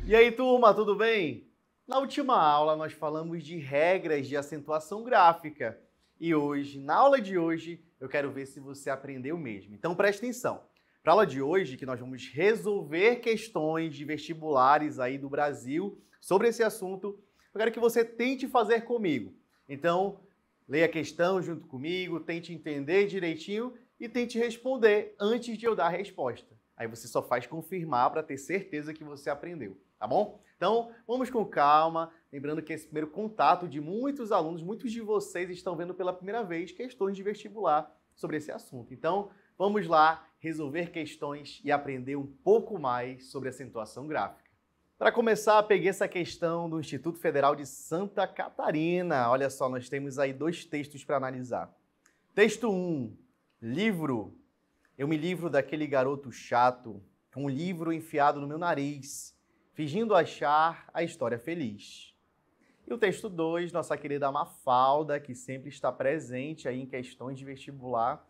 E aí, turma, tudo bem? Na última aula, nós falamos de regras de acentuação gráfica. E hoje, na aula de hoje, eu quero ver se você aprendeu mesmo. Então, presta atenção. Para a aula de hoje, que nós vamos resolver questões de vestibulares aí do Brasil sobre esse assunto, eu quero que você tente fazer comigo. Então, leia a questão junto comigo, tente entender direitinho e tente responder antes de eu dar a resposta. Aí você só faz confirmar para ter certeza que você aprendeu, tá bom? Então, vamos com calma, lembrando que esse primeiro contato de muitos alunos, muitos de vocês estão vendo pela primeira vez questões de vestibular sobre esse assunto. Então, vamos lá resolver questões e aprender um pouco mais sobre acentuação gráfica. Para começar, peguei essa questão do Instituto Federal de Santa Catarina. Olha só, nós temos aí dois textos para analisar. Texto 1, livro. Eu me livro daquele garoto chato, com um livro enfiado no meu nariz, fingindo achar a história feliz. E o texto 2, nossa querida Mafalda, que sempre está presente aí em questões de vestibular.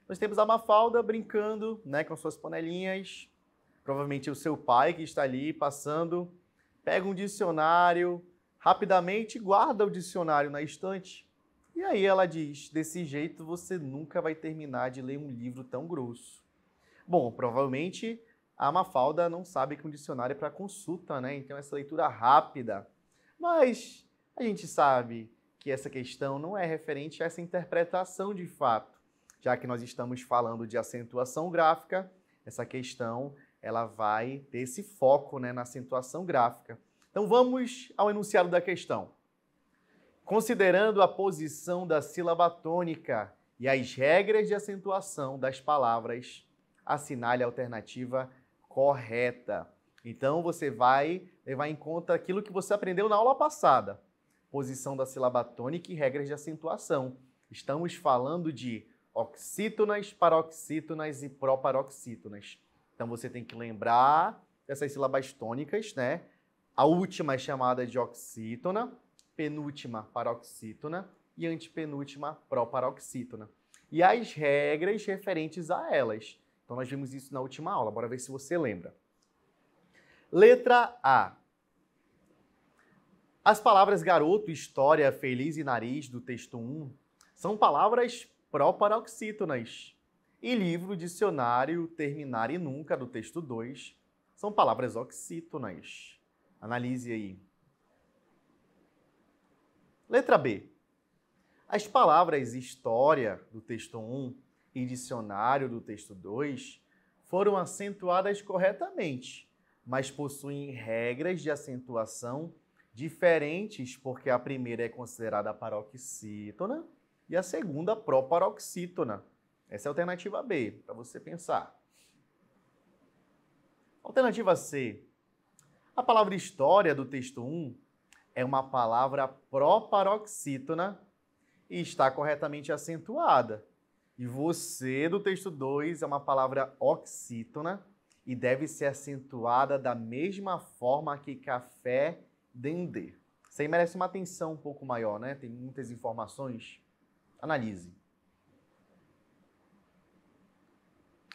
Nós temos a Mafalda brincando, com suas panelinhas. Provavelmente o seu pai que está ali passando, pega um dicionário, rapidamente guarda o dicionário na estante. E aí ela diz, desse jeito você nunca vai terminar de ler um livro tão grosso. Bom, provavelmente a Mafalda não sabe que um dicionário é para consulta, Então essa leitura rápida. Mas a gente sabe que essa questão não é referente a essa interpretação de fato. Já que nós estamos falando de acentuação gráfica, essa questão ela vai ter esse foco na acentuação gráfica. Então vamos ao enunciado da questão. Considerando a posição da sílaba tônica e as regras de acentuação das palavras, assinale a alternativa correta. Então você vai levar em conta aquilo que você aprendeu na aula passada. Posição da sílaba tônica e regras de acentuação. Estamos falando de oxítonas, paroxítonas e proparoxítonas. Então você tem que lembrar dessas sílabas tônicas, A última é chamada de oxítona, penúltima paroxítona e antepenúltima proparoxítona. E as regras referentes a elas. Então nós vimos isso na última aula, bora ver se você lembra. Letra A. As palavras garoto, história, feliz e nariz do texto 1 são palavras proparoxítonas. E livro, dicionário, terminar e nunca, do texto 2, são palavras oxítonas. Analise aí. Letra B. As palavras história, do texto 1, e dicionário, do texto 2, foram acentuadas corretamente, mas possuem regras de acentuação diferentes, porque a primeira é considerada paroxítona e a segunda proparoxítona. Essa é a alternativa B, para você pensar. Alternativa C. A palavra história do texto 1 é uma palavra proparoxítona e está corretamente acentuada. E você do texto 2 é uma palavra oxítona e deve ser acentuada da mesma forma que café, dendê. Isso aí merece uma atenção um pouco maior, Tem muitas informações. Analise.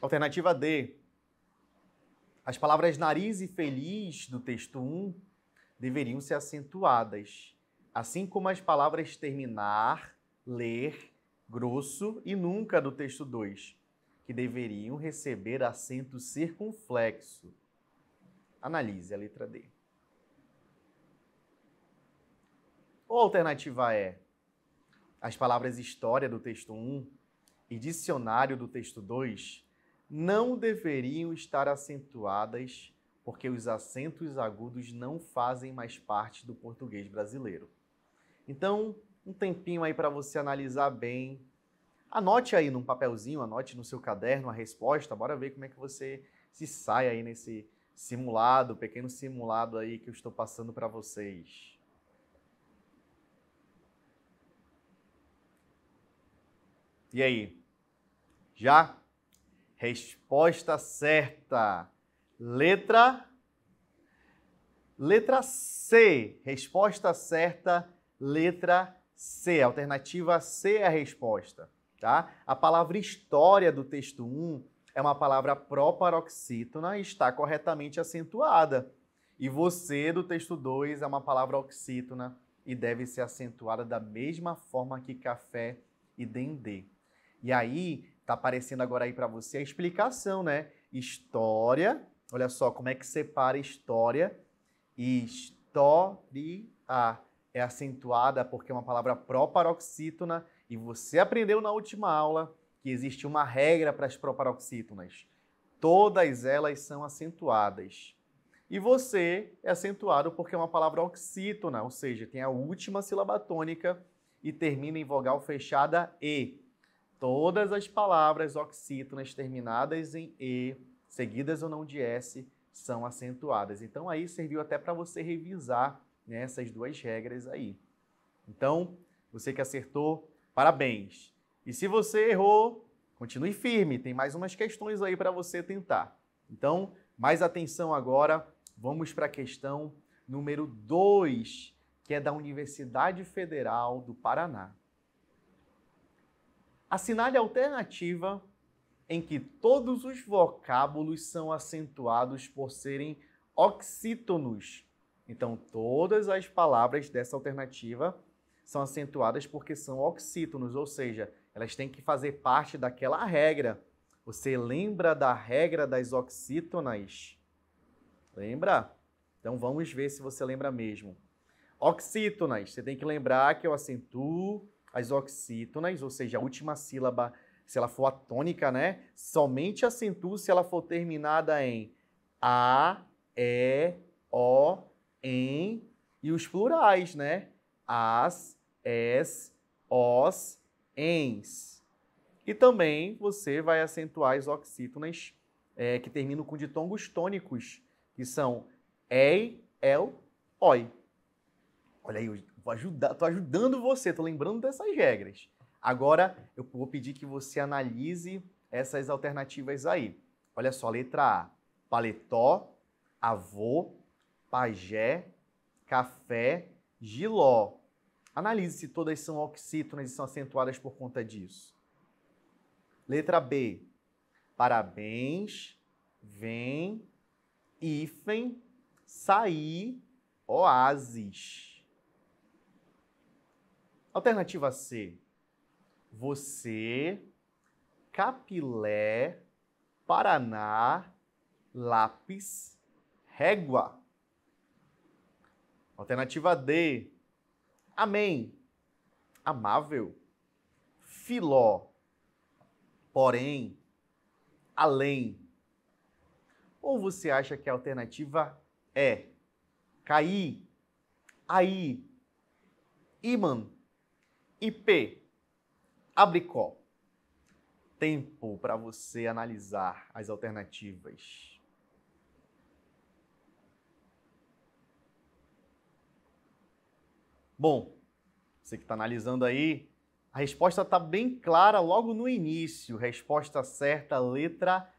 Alternativa D. As palavras nariz e feliz do texto 1 deveriam ser acentuadas, assim como as palavras terminar, ler, grosso e nunca do texto 2, que deveriam receber acento circunflexo. Analise a letra D. Ou a alternativa E. As palavras história do texto 1 e dicionário do texto 2 não deveriam estar acentuadas porque os acentos agudos não fazem mais parte do português brasileiro. Então, um tempinho aí para você analisar bem. Anote aí num papelzinho, anote no seu caderno a resposta. Bora ver como é que você se sai aí nesse simulado, pequeno simulado aí que eu estou passando para vocês. E aí? Já? Resposta certa. Letra C. Resposta certa, letra C. Alternativa C é a resposta, tá? A palavra história do texto 1 é uma palavra proparoxítona e está corretamente acentuada. E você, do texto 2, é uma palavra oxítona e deve ser acentuada da mesma forma que café e dendê. E aí, tá aparecendo agora aí para você a explicação, né? História, olha só como é que separa história e história. É acentuada porque é uma palavra proparoxítona e você aprendeu na última aula que existe uma regra para as proparoxítonas. Todas elas são acentuadas. E você é acentuado porque é uma palavra oxítona, ou seja, tem a última sílaba tônica e termina em vogal fechada E. Todas as palavras oxítonas terminadas em E, seguidas ou não de S, são acentuadas. Então aí serviu até para você revisar, né, essas duas regras aí. Então, você que acertou, parabéns. E se você errou, continue firme, tem mais umas questões aí para você tentar. Então, mais atenção agora, vamos para a questão número 2, que é da Universidade Federal do Paraná. Assinale a alternativa em que todos os vocábulos são acentuados por serem oxítonos. Então, todas as palavras dessa alternativa são acentuadas porque são oxítonos, ou seja, elas têm que fazer parte daquela regra. Você lembra da regra das oxítonas? Lembra? Então, vamos ver se você lembra mesmo. Oxítonas, você tem que lembrar que eu acentuo as oxítonas, ou seja, a última sílaba, se ela for a tônica, né? Somente acentuo se ela for terminada em A, E, O, em e os plurais, né? As, es, os, ens. E também você vai acentuar as oxítonas que terminam com ditongos tônicos, que são ei, el, oi. Olha aí, estou ajudando você, estou lembrando dessas regras. Agora, eu vou pedir que você analise essas alternativas aí. Olha só, letra A, paletó, avô, pajé, café, giló. Analise se todas são oxítonas e são acentuadas por conta disso. Letra B, parabéns, vem, hífen, sair, oásis. Alternativa C, você, capilé, Paraná, lápis, régua. Alternativa D, amém, amável, filó, porém, além. Ou você acha que a alternativa é cair, aí, imã, IP, abricó. Tempo para você analisar as alternativas. Bom, você que está analisando aí, a resposta está bem clara logo no início. Resposta certa, letra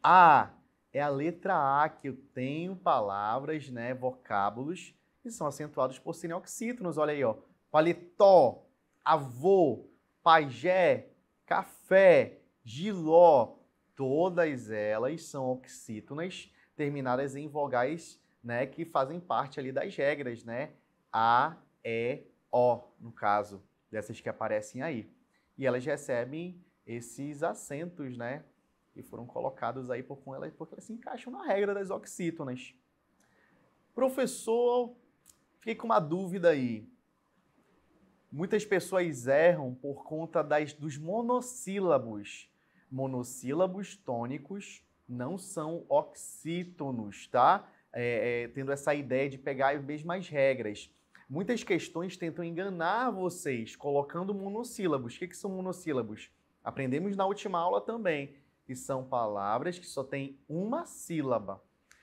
A. É a letra A que eu tenho palavras, né, vocábulos, que são acentuados por serem oxítonos. Olha aí, ó. Paletó, avô, pajé, café, giló. Todas elas são oxítonas terminadas em vogais, né, que fazem parte ali das regras, né? A, E, O, no caso, dessas que aparecem aí. E elas recebem esses acentos, né? E foram colocados aí porque elas se encaixam na regra das oxítonas. Professor, fiquei com uma dúvida aí. Muitas pessoas erram por conta dos monossílabos. Monossílabos tônicos não são oxítonos, tá? Tendo essa ideia de pegar as mesmas regras. Muitas questões tentam enganar vocês colocando monossílabos. O que são monossílabos? Aprendemos na última aula também, que são palavras que só têm uma sílaba.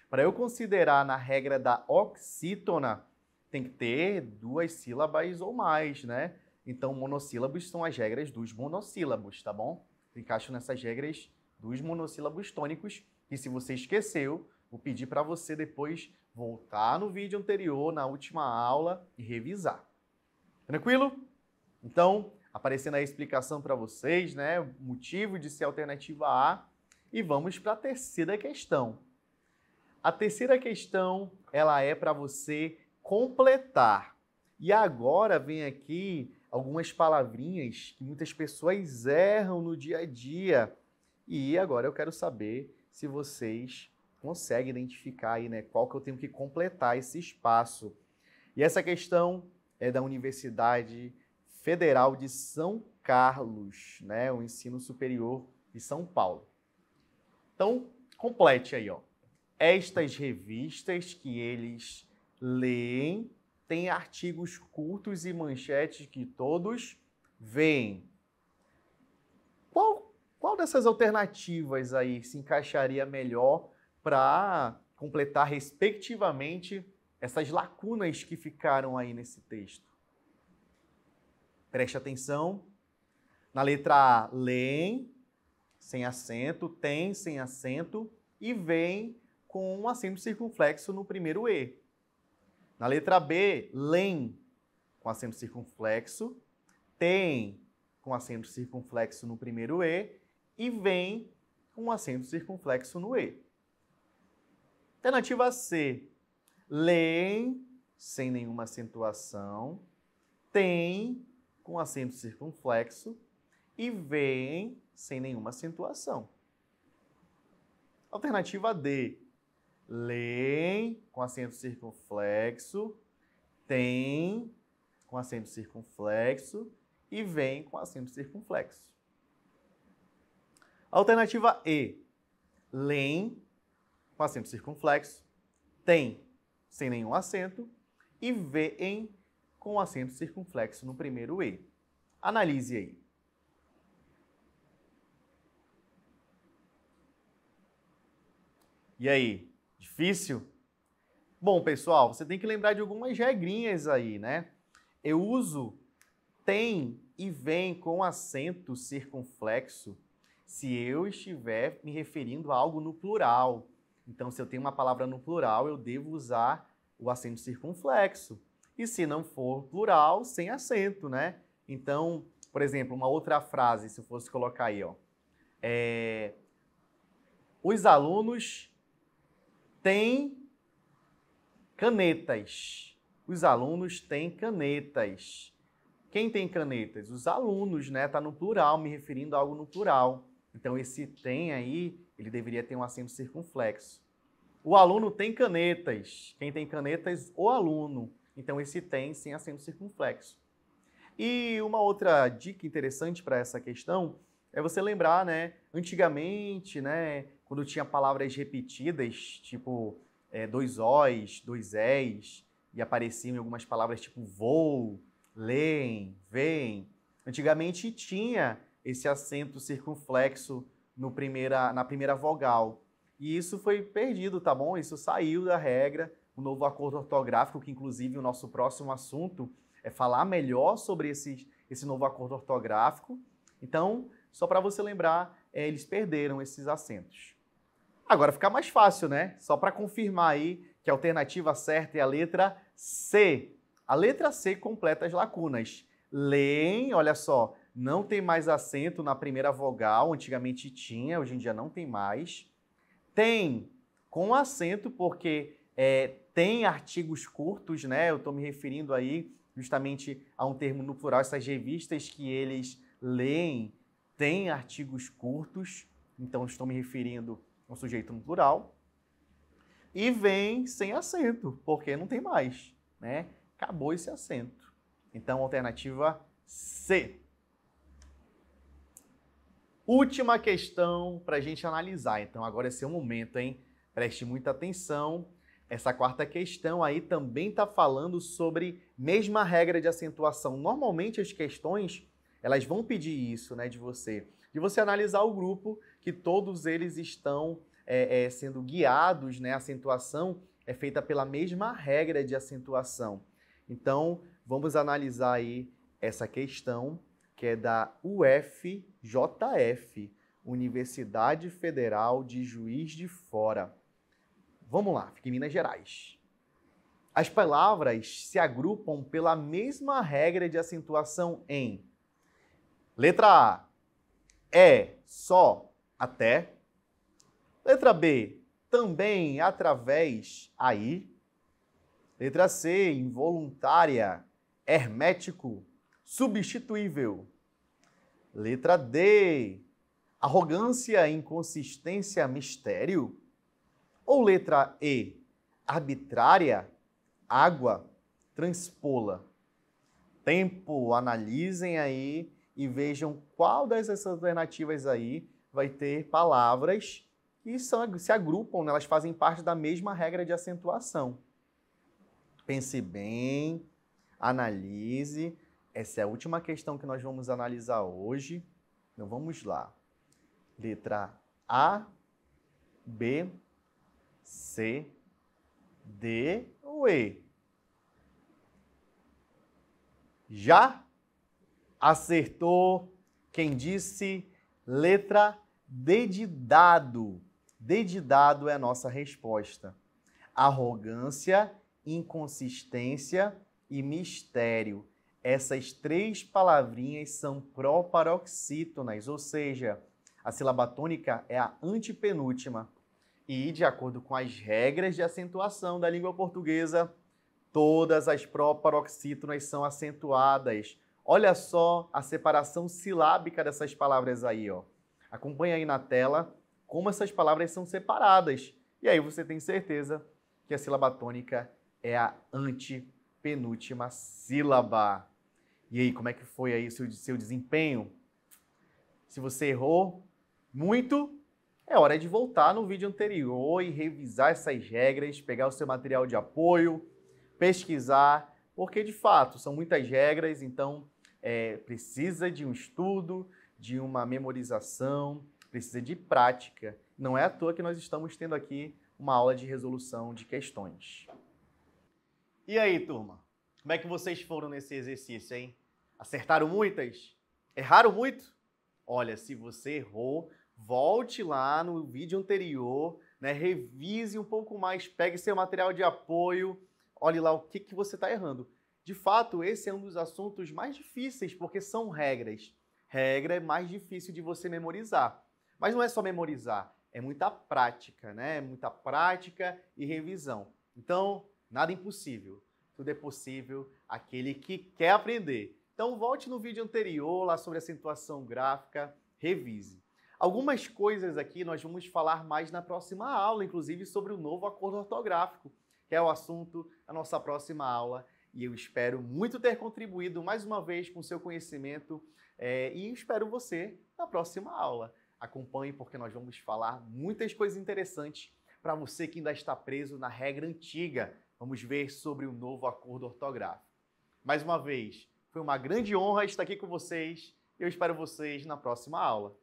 Para eu considerar na regra da oxítona, tem que ter duas sílabas ou mais, né? Então, monossílabos são as regras dos monossílabos, tá bom? Encaixo nessas regras dos monossílabos tônicos. E se você esqueceu, vou pedir para você depois voltar no vídeo anterior, na última aula, e revisar. Tranquilo? Então, aparecendo aí a explicação para vocês, né? O motivo de ser a alternativa A. E vamos para a terceira questão. A terceira questão, ela é para você completar. E agora vem aqui algumas palavrinhas que muitas pessoas erram no dia a dia. E agora eu quero saber se vocês conseguem identificar aí, né, qual que eu tenho que completar esse espaço. E essa questão é da Universidade Federal de São Carlos, né, o ensino superior de São Paulo. Então, complete aí, ó. Estas revistas que eles leem têm artigos curtos e manchetes que todos veem. Qual dessas alternativas aí se encaixaria melhor para completar, respectivamente, essas lacunas que ficaram aí nesse texto? Preste atenção. Na letra A, leem, sem acento, tem, sem acento, e vem com um acento circunflexo no primeiro E. Na letra B, leem, com acento circunflexo, tem, com acento circunflexo no primeiro E, e vem com um acento circunflexo no E. Alternativa C, leem, sem nenhuma acentuação, tem, com acento circunflexo, e vem sem nenhuma acentuação. Alternativa D, leem, com acento circunflexo, tem, com acento circunflexo, e vem com acento circunflexo. Alternativa E, leem, com acento circunflexo, tem, sem nenhum acento, e veem com acento circunflexo no primeiro E. Analise aí. E aí, difícil? Bom, pessoal, você tem que lembrar de algumas regrinhas aí, né? Eu uso tem e vem com acento circunflexo se eu estiver me referindo a algo no plural. Então, se eu tenho uma palavra no plural, eu devo usar o acento circunflexo. E se não for plural, sem acento, né? Então, por exemplo, uma outra frase, se eu fosse colocar aí, ó. Os alunos têm canetas. Os alunos têm canetas. Quem tem canetas? Os alunos, né? Tá no plural, me referindo a algo no plural. Então, esse tem aí, ele deveria ter um acento circunflexo. O aluno tem canetas. Quem tem canetas? O aluno. Então, esse tem sem acento circunflexo. E uma outra dica interessante para essa questão é você lembrar, né? Antigamente, né? Quando tinha palavras repetidas, tipo dois Os, dois És, e apareciam em algumas palavras tipo vou, leem, veem. Antigamente tinha esse acento circunflexo na primeira vogal. E isso foi perdido, tá bom? Isso saiu da regra, o novo acordo ortográfico, que inclusive o nosso próximo assunto é falar melhor sobre esse novo acordo ortográfico. Então, só para você lembrar, eles perderam esses acentos. Agora fica mais fácil, né? Só para confirmar aí que a alternativa certa é a letra C. A letra C completa as lacunas. Leem, olha só, não tem mais acento na primeira vogal, antigamente tinha, hoje em dia não tem mais. Tem com acento, porque tem artigos curtos, né? Eu estou me referindo aí justamente a um termo no plural, essas revistas que eles leem têm artigos curtos, então estou me referindo a um sujeito no plural. E vem sem acento, porque não tem mais, né? Acabou esse acento. Então, alternativa C. Última questão para a gente analisar. Então, agora é seu momento, hein? Preste muita atenção. Essa quarta questão aí também está falando sobre mesma regra de acentuação. Normalmente, as questões, elas vão pedir isso, né, de você analisar o grupo que todos eles estão sendo guiados, né? A acentuação é feita pela mesma regra de acentuação. Então, vamos analisar aí essa questão, que é da UFJF, Universidade Federal de Juiz de Fora. Vamos lá, fica em Minas Gerais. As palavras se agrupam pela mesma regra de acentuação em letra A, só, até. Letra B, também através aí. Letra C, involuntária, hermético, substituível. Letra D, arrogância, inconsistência, mistério. Ou letra E, arbitrária, água, transpô-la. Tempo, analisem aí e vejam qual dessas alternativas aí vai ter palavras que se agrupam, né? Elas fazem parte da mesma regra de acentuação. Pense bem, analise. Essa é a última questão que nós vamos analisar hoje. Então vamos lá. Letra A, B, C, D ou E? Já acertou quem disse letra D de dado. D de dado é a nossa resposta. Arrogância, inconsistência e mistério. Essas três palavrinhas são proparoxítonas, ou seja, a sílaba tônica é a antepenúltima. E, de acordo com as regras de acentuação da língua portuguesa, todas as proparoxítonas são acentuadas. Olha só a separação silábica dessas palavras aí, ó. Acompanha aí na tela como essas palavras são separadas. E aí você tem certeza que a sílaba tônica é a antepenúltima sílaba. E aí, como é que foi aí o seu desempenho? Se você errou muito, é hora de voltar no vídeo anterior e revisar essas regras, pegar o seu material de apoio, pesquisar, porque de fato são muitas regras, então precisa de um estudo, de uma memorização, precisa de prática. Não é à toa que nós estamos tendo aqui uma aula de resolução de questões. E aí, turma? Como é que vocês foram nesse exercício, hein? Acertaram muitas? Erraram muito? Olha, se você errou, volte lá no vídeo anterior, né? Revise um pouco mais, pegue seu material de apoio, olhe lá o que você está errando. De fato, esse é um dos assuntos mais difíceis, porque são regras. Regra é mais difícil de você memorizar. Mas não é só memorizar, é muita prática, né? Muita prática e revisão. Então, nada impossível. Tudo é possível aquele que quer aprender. Então, volte no vídeo anterior, lá sobre acentuação gráfica, revise. Algumas coisas aqui nós vamos falar mais na próxima aula, inclusive sobre o novo acordo ortográfico, que é o assunto da nossa próxima aula. E eu espero muito ter contribuído mais uma vez com o seu conhecimento e espero você na próxima aula. Acompanhe porque nós vamos falar muitas coisas interessantes para você que ainda está preso na regra antiga. Vamos ver sobre o novo acordo ortográfico. Mais uma vez, foi uma grande honra estar aqui com vocês e eu espero vocês na próxima aula.